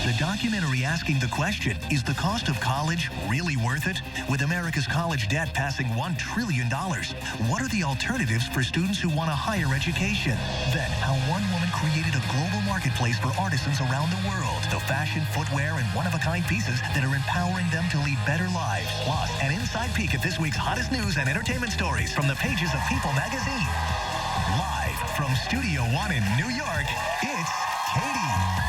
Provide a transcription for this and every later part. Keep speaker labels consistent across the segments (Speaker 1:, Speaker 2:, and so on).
Speaker 1: The documentary asking the question, is the cost of college really worth it? With America's college debt passing $1 trillion, what are the alternatives for students who want a higher education? Then, how one woman created a global marketplace for artisans around the world. The fashion, footwear, and one-of-a-kind pieces that are empowering them to lead better lives. Plus, an inside peek at this week's hottest news and entertainment stories from the pages of People magazine. Live from Studio One in New York, it's Katie.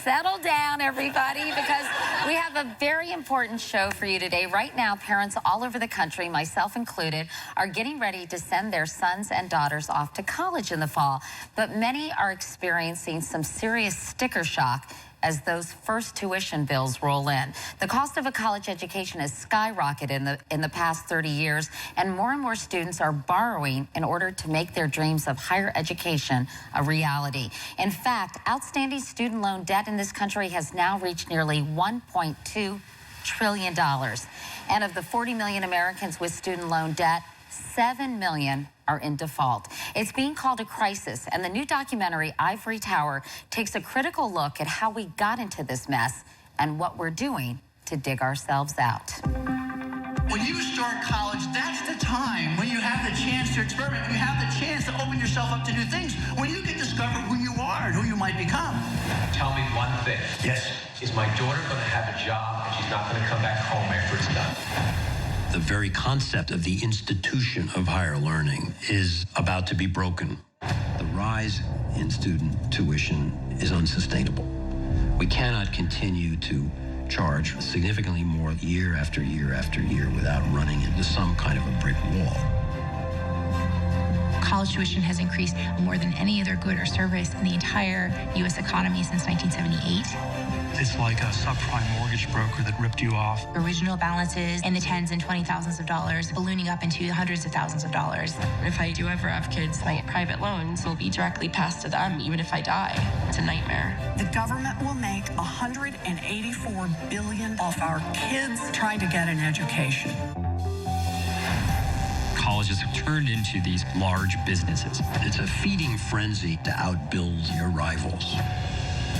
Speaker 2: Settle down, everybody, because we have a very important show for you today. Right now, parents all over the country, myself included, are getting ready to send their sons and daughters off to college in the fall. But many are experiencing some serious sticker shock as those first tuition bills roll in. The cost of a college education has skyrocketed in the past 30 years, and more students are borrowing in order to make their dreams of higher education a reality. In fact, outstanding student loan debt in this country has now reached nearly $1.2 trillion. And of the 40 million Americans with student loan debt, 7 million are in default. It's being called a crisis, and the new documentary, Ivory takes a critical look at how we got into this mess and what we're doing to dig ourselves out.
Speaker 3: When you start college, that's the time when you have the chance to experiment, when you have the chance to open yourself up to new things, when you can discover who you are and who you might become.
Speaker 4: Tell me one thing.
Speaker 3: Yes.
Speaker 4: Is my daughter going to have a job and she's not going to come back home after it's done?
Speaker 5: The very concept of the institution of higher learning is about to be broken. The rise in student tuition is unsustainable. We cannot continue to charge significantly more year after year after year without running into some kind of a brick wall.
Speaker 6: College tuition has increased more than any other good or service in the entire U.S. economy since 1978.
Speaker 7: It's like a subprime mortgage broker that ripped you off.
Speaker 6: Original balances in the tens and $20,000s of dollars, ballooning up into hundreds of thousands of dollars.
Speaker 8: If I do ever have kids, my private loans will be directly passed to them, even if I die. It's a nightmare.
Speaker 9: The government will make $184 billion off our kids trying to get an education.
Speaker 7: Colleges have turned into these large businesses.
Speaker 5: It's a feeding frenzy to outbuild your rivals.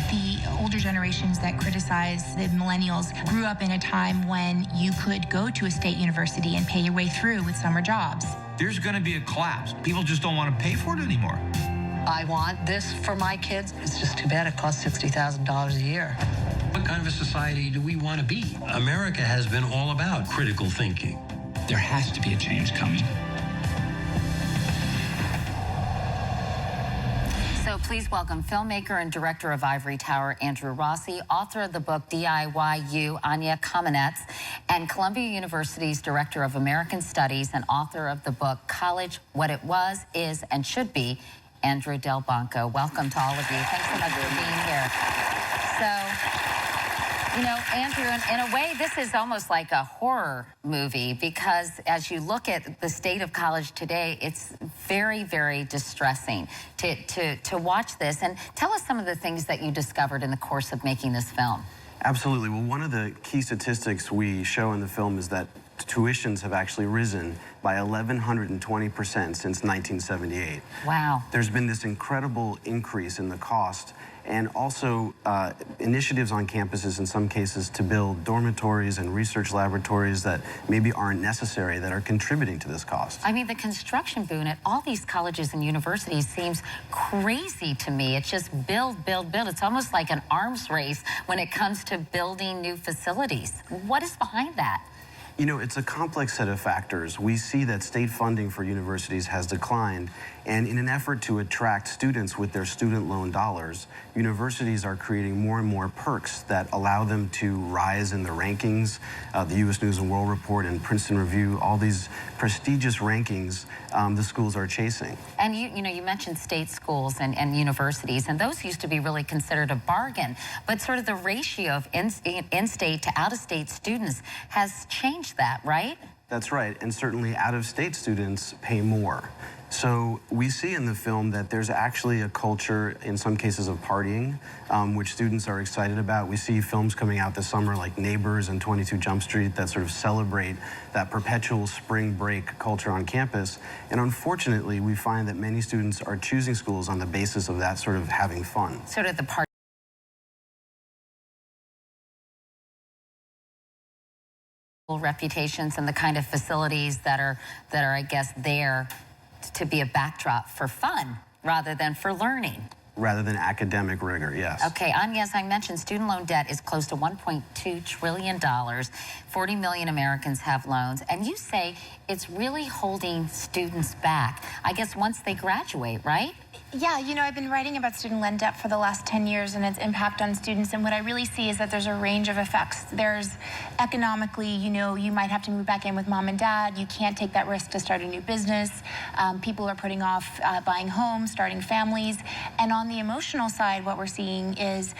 Speaker 6: The older generations that criticize the millennials grew up in a time when you could go to a state university and pay your way through with summer jobs.
Speaker 10: There's going to be a collapse. People just don't want to pay for it anymore.
Speaker 9: I want this for my kids. It's just too bad it costs $60,000 a year.
Speaker 5: What kind of a society do we want to be? America has been all about critical thinking.
Speaker 7: There has to be a change coming.
Speaker 2: So please welcome filmmaker and director of Ivory Tower, Andrew Rossi, author of the book DIYU, Anya Kamenetz, and Columbia University's director of American Studies and author of the book College, What It Was, Is, and Should Be, Andrew Del Banco. Welcome to all of you. Thanks so much for being here. So, you know, Andrew, in a way, this is almost like a horror movie because as you look at the state of college today, it's very, very distressing to watch this. And tell us some of the things that you discovered in the course of making this film.
Speaker 11: Absolutely. Well, one of the key statistics we show in the film is that tuitions have actually risen by 1,120% since 1978.
Speaker 2: Wow.
Speaker 11: There's been this incredible increase in the cost, and also initiatives on campuses in some cases to build dormitories and research laboratories that maybe aren't necessary that are contributing to this cost.
Speaker 2: I mean, the construction boom at all these colleges and universities seems crazy to me. It's just build, build, build. It's almost like an arms race when it comes to building new facilities. What is behind that?
Speaker 11: You know, it's a complex set of factors. We see that state funding for universities has declined, and in an effort to attract students with their student loan dollars, universities are creating more and more perks that allow them to rise in the rankings. The U.S. News and World Report and Princeton Review, all these prestigious rankings the schools are chasing.
Speaker 2: And you know, you mentioned state schools and universities, and those used to be really considered a bargain, but sort of the ratio of in-state to out-of-state students has changed change that, right?
Speaker 11: That's right, and certainly out-of-state students pay more. So we see in the film that there's actually a culture, in some cases, of partying, which students are excited about. We see films coming out this summer like Neighbors and 22 Jump Street that sort of celebrate that perpetual spring break culture on campus. And unfortunately, we find that many students are choosing schools on the basis of that sort of having fun.
Speaker 2: Sort of the party reputations and the kind of facilities that are I guess there to be a backdrop for fun rather than for learning.
Speaker 11: Rather than academic rigor, yes.
Speaker 2: Okay, Anya, as I mentioned, student loan debt is close to $1.2 trillion. 40 million Americans have loans, and you say it's really holding students back, I guess, once they graduate, right?
Speaker 6: Yeah, you know, I've been writing about student loan debt for the last 10 years and its impact on students, and what I really see is that there's a range of effects. There's economically, you know, you might have to move back in with mom and dad. You can't take that risk to start a new business. People are putting off buying homes, starting families. And on the emotional side, what we're seeing is,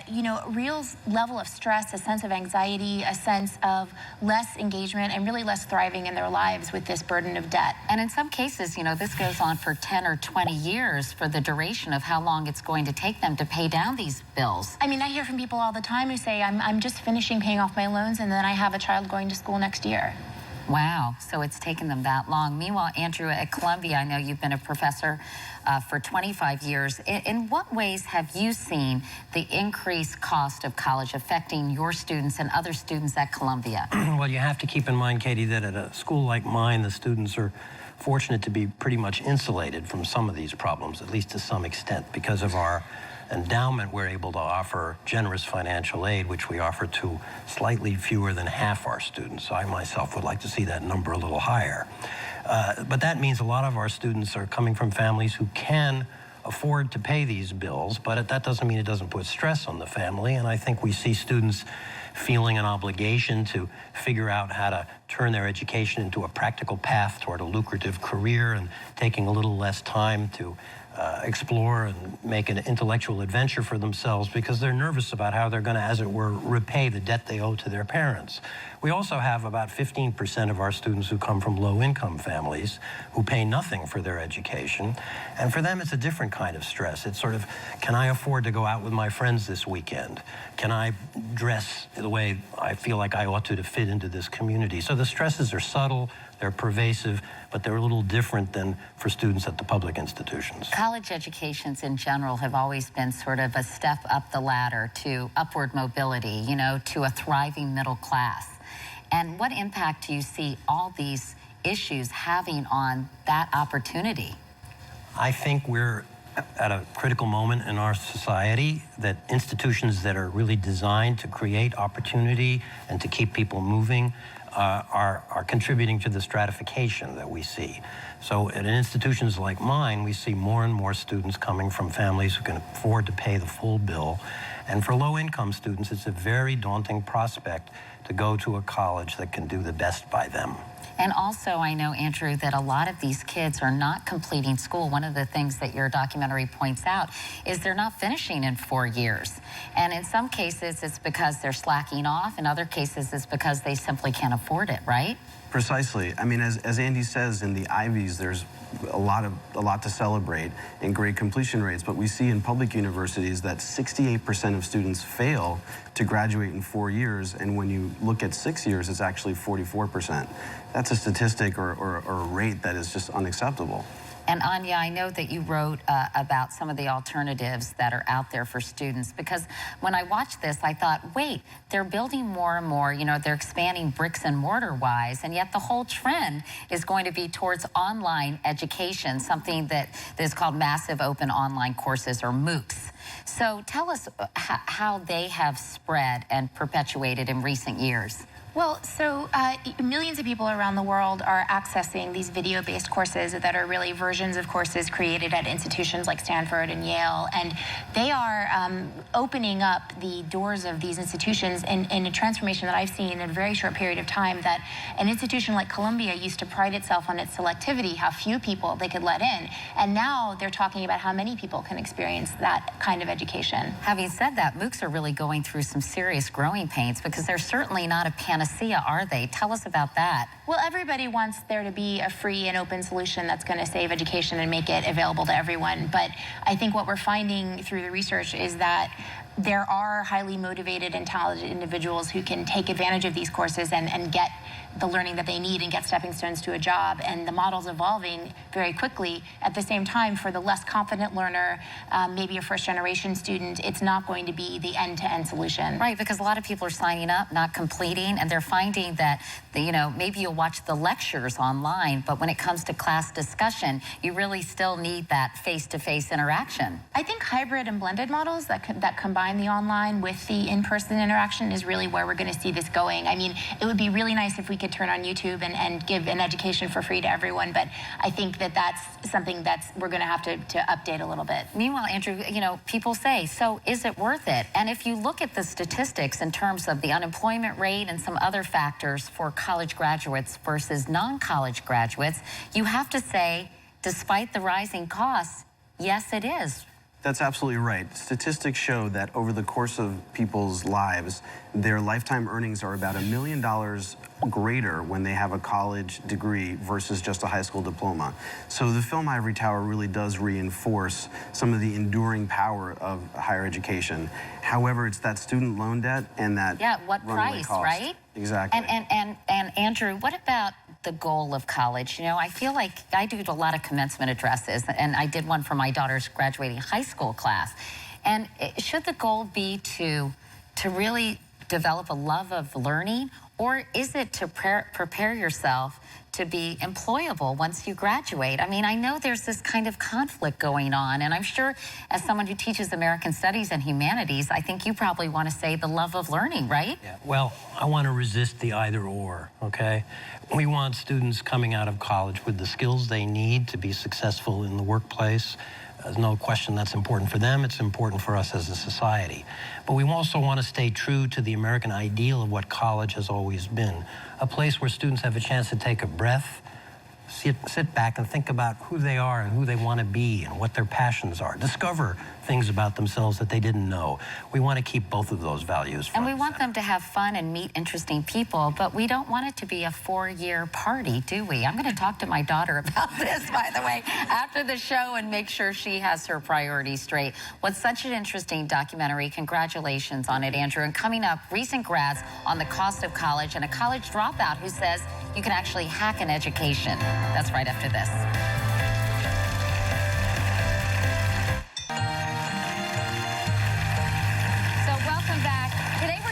Speaker 6: you know, a real level of stress, a sense of anxiety, a sense of less engagement and really less thriving in their lives with this burden of debt.
Speaker 2: And in some cases, you know, this goes on for 10 or 20 years for the duration of how long it's going to take them to pay down these bills.
Speaker 6: I mean, I hear from people all the time who say, I'm just finishing paying off my loans and then I have a child going to school next year.
Speaker 2: Wow, so it's taken them that long. Meanwhile, Andrew, at Columbia, I know you've been a professor for 25 years. In what ways have you seen the increased cost of college affecting your students and other students at Columbia?
Speaker 5: Well, you have to keep in mind, Katie, that at a school like mine, the students are fortunate to be pretty much insulated from some of these problems, at least to some extent, because of our endowment. We're able to offer generous financial aid, which we offer to slightly fewer than half our students. So I myself would like to see that number a little higher. But that means a lot of our students are coming from families who can afford to pay these bills, but that doesn't mean it doesn't put stress on the family. And I think we see students feeling an obligation to figure out how to turn their education into a practical path toward a lucrative career and taking a little less time to explore and make an intellectual adventure for themselves because they're nervous about how they're going to, as it were, repay the debt they owe to their parents. We also have about 15% of our students who come from low-income families who pay nothing for their education. And for them, it's a different kind of stress. It's sort of, can I afford to go out with my friends this weekend? Can I dress the way I feel like I ought to fit into this community? So the stresses are subtle, they're pervasive, but they're a little different than for students at the public institutions.
Speaker 2: College educations in general have always been sort of a step up the ladder to upward mobility, you know, to a thriving middle class. And what impact do you see all these issues having on that opportunity?
Speaker 5: I think we're at a critical moment in our society that institutions that are really designed to create opportunity and to keep people moving are contributing to the stratification that we see. So at institutions like mine, we see more and more students coming from families who can afford to pay the full bill. And for low-income students, it's a very daunting prospect to go to a college that can do the best by them.
Speaker 2: And also, I know, Andrew, that a lot of these kids are not completing school. One of the things that your documentary points out is they're not finishing in 4 years. And in some cases, it's because they're slacking off. In other cases, it's because they simply can't afford it, right?
Speaker 11: Precisely. I mean, as Andy says, in the Ivies, there's a lot to celebrate and great completion rates, but we see in public universities that 68% of students fail to graduate in 4 years, and when you look at 6 years, it's actually 44%. That's a statistic or a rate that is just unacceptable.
Speaker 2: And Anya, I know that you wrote about some of the alternatives that are out there for students, because when I watched this, I thought, wait, they're building more and more, you know, they're expanding bricks and mortar wise, and yet the whole trend is going to be towards online education, something that is called massive open online courses, or MOOCs. So tell us how they have spread and perpetuated in recent years.
Speaker 6: Well, so millions of people around the world are accessing these video-based courses that are really versions of courses created at institutions like Stanford and Yale, and they are opening up the doors of these institutions in a transformation that I've seen in a very short period of time, that an institution like Columbia used to pride itself on its selectivity, how few people they could let in, and now they're talking about how many people can experience that kind kind of education.
Speaker 2: Having said that, MOOCs are really going through some serious growing pains because they're certainly not a panacea, are they? Tell us about that.
Speaker 6: Well, everybody wants there to be a free and open solution that's going to save education and make it available to everyone. But I think what we're finding through the research is that there are highly motivated and talented individuals who can take advantage of these courses and get the learning that they need and get stepping stones to a job. And the model's evolving very quickly. At the same time, for the less confident learner, maybe a first-generation student, it's not going to be the end-to-end solution.
Speaker 2: Right, because a lot of people are signing up, not completing, and they're finding that, maybe you'll watch the lectures online, but when it comes to class discussion, you really still need that face-to-face interaction.
Speaker 6: I think hybrid and blended models that combine the online with the in-person interaction is really where we're going to see this going. I mean, it would be really nice if we could turn on YouTube and give an education for free to everyone, but I think that that's something we're going to have to update a little bit.
Speaker 2: Meanwhile, Andrew, people say, so is it worth it? And if you look at the statistics in terms of the unemployment rate and some other factors for college graduates versus non-college graduates, you have to say, despite the rising costs, yes, it is.
Speaker 11: That's absolutely right. Statistics show that over the course of people's lives, their lifetime earnings are about $1 million greater when they have a college degree versus just a high school diploma. So the film Ivory Tower really does reinforce some of the enduring power of higher education. However, it's that student loan debt and that
Speaker 2: what price,
Speaker 11: cost.
Speaker 2: Right?
Speaker 11: Exactly.
Speaker 2: And Andrew, what about the goal of college? I feel like I do a lot of commencement addresses, and I did one for my daughter's graduating high school class. And should the goal be to really develop a love of learning, or is it to prepare yourself to be employable once you graduate? I mean, I know there's this kind of conflict going on, and I'm sure as someone who teaches American Studies and Humanities, I think you probably want to say the love of learning, right?
Speaker 5: Yeah. Well, I want to resist the either or, okay? We want students coming out of college with the skills they need to be successful in the workplace. There's no question that's important for them. It's important for us as a society. But we also want to stay true to the American ideal of what college has always been. A place where students have a chance to take a breath, sit back and think about who they are and who they want to be and what their passions are. Discover things about themselves that they didn't know. We want to keep both of those values front
Speaker 2: and we want them to have fun and meet interesting people, but we don't want it to be a 4-year party, do we? I'm going to talk to my daughter about this, by the way, after the show and make sure she has her priorities straight. What's such an interesting documentary. Congratulations on it, Andrew. And coming up, recent grads on the cost of college and a college dropout who says you can actually hack an education. That's right after this.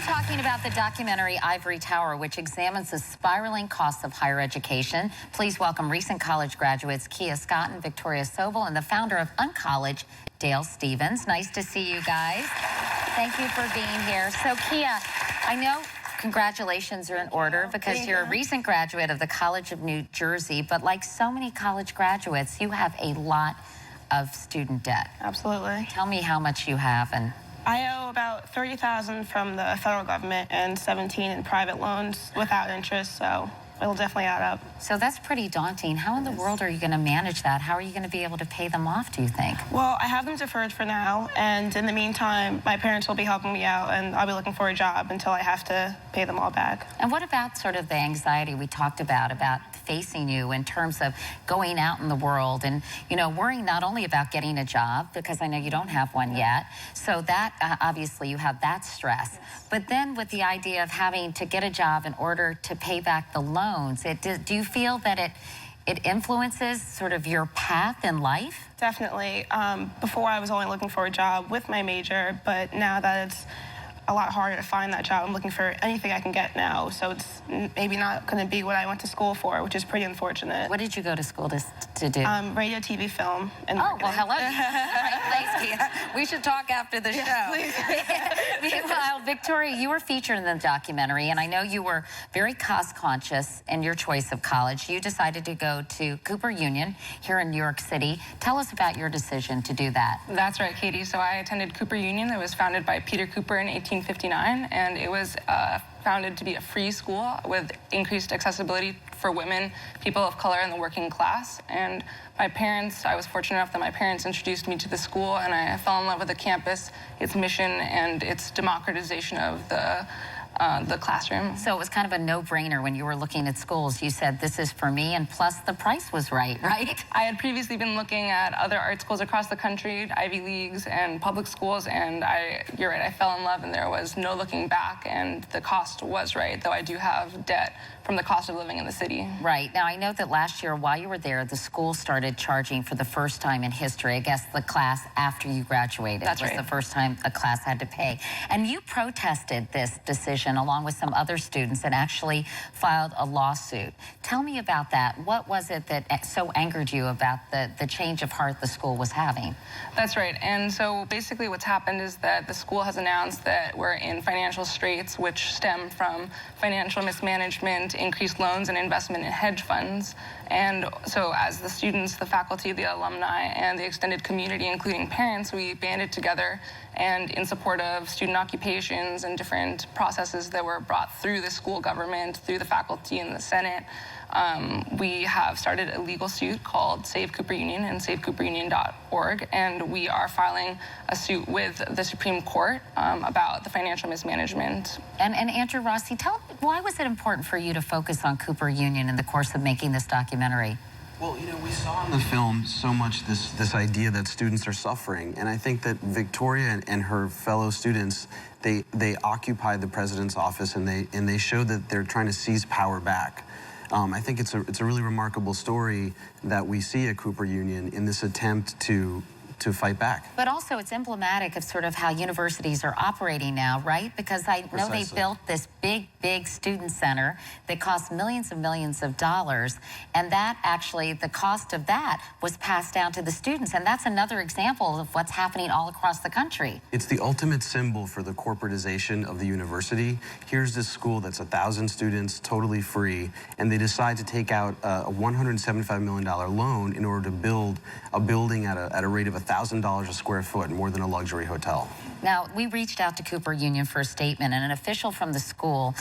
Speaker 2: Talking about the documentary Ivory Tower, which examines the spiraling costs of higher education. Please welcome recent college graduates Kia Scott and Victoria Sobel, and the founder of Uncollege, Dale Stevens. Nice to see you guys. Thank you for being here. So, Kia, I know congratulations are in order because you're a recent graduate of the College of New Jersey, but like so many college graduates, you have a lot of student debt.
Speaker 8: Absolutely.
Speaker 2: Tell me how much you have. And
Speaker 8: I owe about $30,000 from the federal government and $17,000 in private loans without interest, so it'll definitely add up.
Speaker 2: So that's pretty daunting. How in the world are you going to manage that? How are you going to be able to pay them off, do you think?
Speaker 8: Well, I have them deferred for now, and in the meantime, my parents will be helping me out, and I'll be looking for a job until I have to pay them all back.
Speaker 2: And what about sort of the anxiety we talked about facing you in terms of going out in the world and, worrying not only about getting a job, because I know you don't have one yet, so that, obviously, you have that stress. But then with the idea of having to get a job in order to pay back the loans, do you feel that it influences sort of your path in life?
Speaker 8: Definitely. Before I was only looking for a job with my major, but now that it's a lot harder to find that job, I'm looking for anything I can get now. So it's maybe not going to be what I went to school for, which is pretty unfortunate.
Speaker 2: What did you go to school to do?
Speaker 8: Radio, TV, film, and
Speaker 2: marketing. Well, hello. Right place, Kia. We should talk after the show.
Speaker 8: Please.
Speaker 2: Meanwhile, Victoria, you were featured in the documentary, and I know you were very cost-conscious in your choice of college. You decided to go to Cooper Union here in New York City. Tell us about your decision to do that.
Speaker 12: That's right, Katie. So I attended Cooper Union. That was founded by Peter Cooper in 1859, and it was founded to be a free school with increased accessibility for women, people of color, and the working class. And my parents, I was fortunate enough that my parents introduced me to the school, and I fell in love with the campus, its mission, and its democratization of the classroom.
Speaker 2: So it was kind of a no-brainer when you were looking at schools. You said, this is for me, and plus the price was right?
Speaker 12: I had previously been looking at other art schools across the country, Ivy Leagues and public schools, and you're right, I fell in love, and there was no looking back, and the cost was right, though I do have debt from the cost of living in the city.
Speaker 2: Right. Now, I know that last year, while you were there, the school started charging for the first time in history. I guess the class after you graduated.
Speaker 12: That's right.
Speaker 2: Was the first time a class had to pay. And you protested this decision along with some other students and actually filed a lawsuit. Tell me about that. What was it that so angered you about the change of heart the school was having?
Speaker 12: That's right. And so basically what's happened is that the school has announced that we're in financial straits, which stem from financial mismanagement, increased loans, and investment in hedge funds. And so as the students, the faculty, the alumni, and the extended community, including parents, we banded together and in support of student occupations and different processes that were brought through the school government, through the faculty and the Senate, we have started a legal suit called Save Cooper Union and SaveCooperUnion.org, and we are filing a suit with the Supreme Court about the financial mismanagement.
Speaker 2: And Andrew Rossi, why was it important for you to focus on Cooper Union in the course of making this documentary?
Speaker 11: Well, you know, we saw in the film so much this idea that students are suffering, and I think that Victoria and her fellow students, they occupy the president's office, and they show that they're trying to seize power back. I think it's a really remarkable story that we see at Cooper Union in this attempt to fight back.
Speaker 2: But also it's emblematic of sort of how universities are operating now, right? Because I know they built this big student center that cost millions and millions of dollars, and that actually, the cost of that was passed down to the students, and that's another example of what's happening all across the country.
Speaker 11: It's the ultimate symbol for the corporatization of the university. Here's this school that's 1,000 students, totally free, and they decide to take out a $175 million loan in order to build a building at a rate of $1,000 a square foot, more than a luxury hotel.
Speaker 2: Now, we reached out to Cooper Union for a statement, and an official from the school,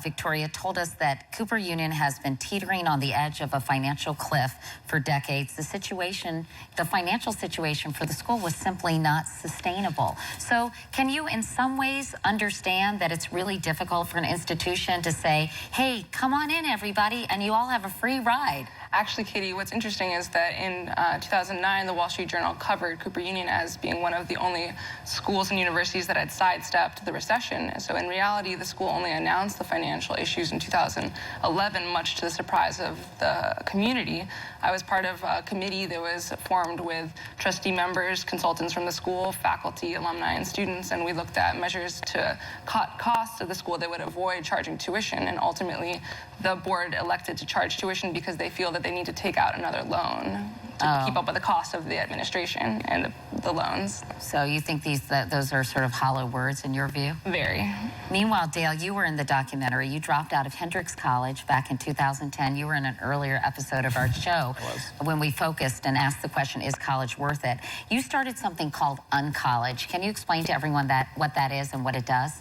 Speaker 2: Victoria, told us that Cooper Union has been teetering on the edge of a financial cliff for decades. The financial situation for the school was simply not sustainable. So can you in some ways understand that it's really difficult for an institution to say, hey, come on in, everybody, and you all have a free ride?
Speaker 12: Actually, Katie, what's interesting is that in 2009, the Wall Street Journal covered Cooper Union as being one of the only schools and universities that had sidestepped the recession. So in reality, the school only announced the financial issues in 2011, much to the surprise of the community. I was part of a committee that was formed with trustee members, consultants from the school, faculty, alumni, and students, and we looked at measures to cut costs of the school that would avoid charging tuition, and ultimately the board elected to charge tuition because they feel that they need to take out another loan to keep up with the cost of the administration and the loans.
Speaker 2: So you think those are sort of hollow words in your view?
Speaker 12: Very.
Speaker 2: Meanwhile, Dale, you were in the documentary. You dropped out of Hendrix College back in 2010. You were in an earlier episode of our show when we focused and asked the question, is college worth it? You started something called Uncollege. Can you explain to everyone what that is and what it does?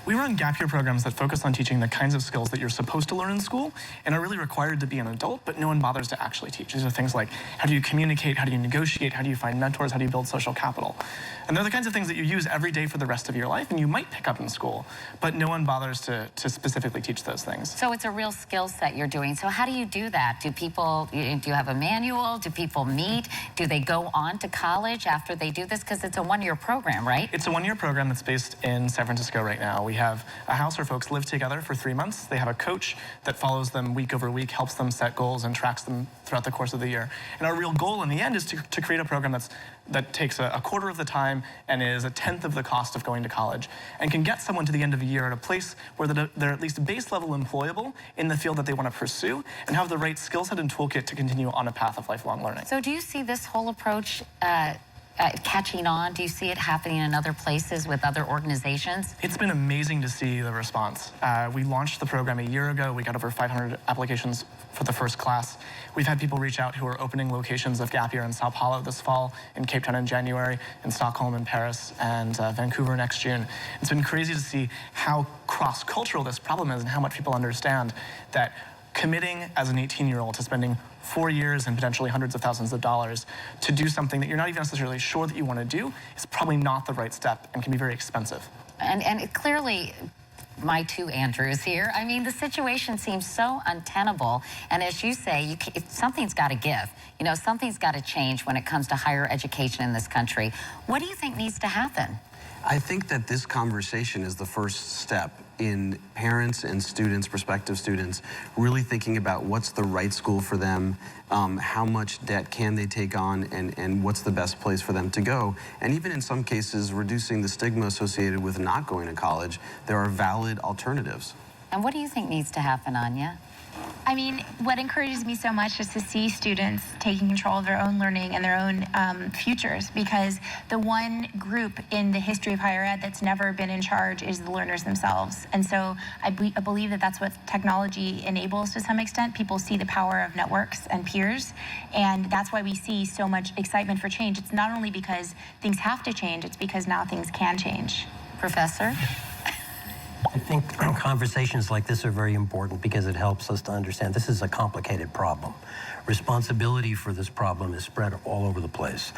Speaker 7: We run gap year programs that focus on teaching the kinds of skills that you're supposed to learn in school and are really required to be an adult, but no one bothers to actually teach. These are things like, how do you communicate, how do you negotiate, how do you find mentors, how do you build social capital? And they're the kinds of things that you use every day for the rest of your life and you might pick up in school, but no one bothers to specifically teach those things.
Speaker 2: So it's a real skill set you're doing. So how do you do that? Do you have a manual? Do people meet? Do they go on to college after they do this? Because it's a one-year program, right?
Speaker 7: It's a one-year program that's based in San Francisco right now. We have a house where folks live together for 3 months. They have a coach that follows them week over week, helps them set goals and tracks them throughout the course of the year. And our real goal in the end is to create a program that takes a quarter of the time and is a tenth of the cost of going to college and can get someone to the end of the year at a place where they're at least base level employable in the field that they want to pursue and have the right skill set and toolkit to continue on a path of lifelong learning.
Speaker 2: So do you see this whole approach catching on? Do you see it happening in other places with other organizations?
Speaker 7: It's been amazing to see the response. We launched the program a year ago. We got over 500 applications for the first class. We've had people reach out who are opening locations of Gap Year in Sao Paulo this fall, in Cape Town in January, in Stockholm and Paris, and Vancouver next June. It's been crazy to see how cross-cultural this problem is and how much people understand that committing as an 18-year-old to spending 4 years and potentially hundreds of thousands of dollars to do something that you're not even necessarily sure that you want to do is probably not the right step and can be very expensive.
Speaker 2: And it clearly, my two Andrews here, I mean, the situation seems so untenable. And as you say, something's got to give. You know, something's got to change when it comes to higher education in this country. What do you think needs to happen?
Speaker 11: I think that this conversation is the first step in parents and students, prospective students, really thinking about what's the right school for them, how much debt can they take on, and what's the best place for them to go. And even in some cases, reducing the stigma associated with not going to college. There are valid alternatives.
Speaker 2: And what do you think needs to happen, Anya?
Speaker 6: I mean, what encourages me so much is to see students taking control of their own learning and their own futures, because the one group in the history of higher ed that's never been in charge is the learners themselves. And so I believe that that's what technology enables to some extent. People see the power of networks and peers, and that's why we see so much excitement for change. It's not only because things have to change, it's because now things can change.
Speaker 2: Professor?
Speaker 5: I think conversations like this are very important because it helps us to understand this is a complicated problem. Responsibility for this problem is spread all over the place.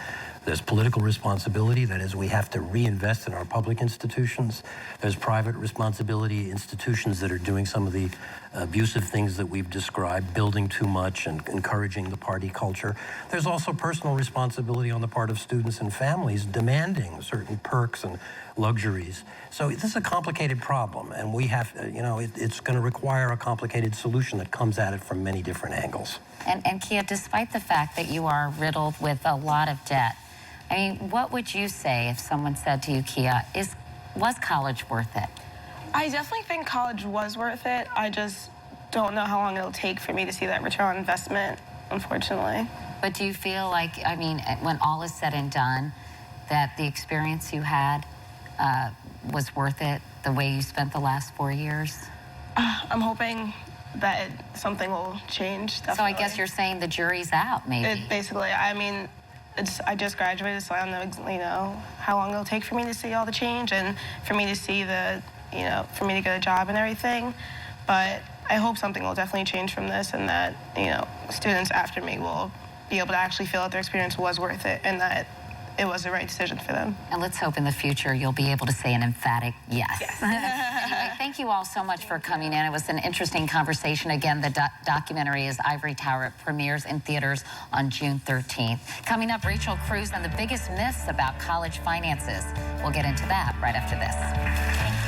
Speaker 5: There's political responsibility, that is, we have to reinvest in our public institutions. There's private responsibility, institutions that are doing some of the abusive things that we've described, building too much and encouraging the party culture. There's also personal responsibility on the part of students and families demanding certain perks and luxuries. So this is a complicated problem, and we have, it's going to require a complicated solution that comes at it from many different angles.
Speaker 2: And Kia, despite the fact that you are riddled with a lot of debt, I mean, what would you say if someone said to you, Kia, was college worth it?
Speaker 8: I definitely think college was worth it. I just don't know how long it'll take for me to see that return on investment, unfortunately.
Speaker 2: But do you feel like, I mean, when all is said and done, that the experience you had was worth it, the way you spent the last 4 years?
Speaker 8: I'm hoping that something will change, definitely.
Speaker 2: So I guess you're saying the jury's out, maybe.
Speaker 8: Basically, I mean, I just graduated, so I don't know, how long it'll take for me to see all the change and for me to see for me to get a job and everything. But I hope something will definitely change from this, and that, students after me will be able to actually feel that their experience was worth it and that it was the right decision for them.
Speaker 2: And let's hope in the future you'll be able to say an emphatic yes. Anyway, thank you all so much for coming in. It was an interesting conversation. Again, the documentary is Ivory Tower. It premieres in theaters on June 13th. Coming up, Rachel Cruz and the biggest myths about college finances. We'll get into that right after this.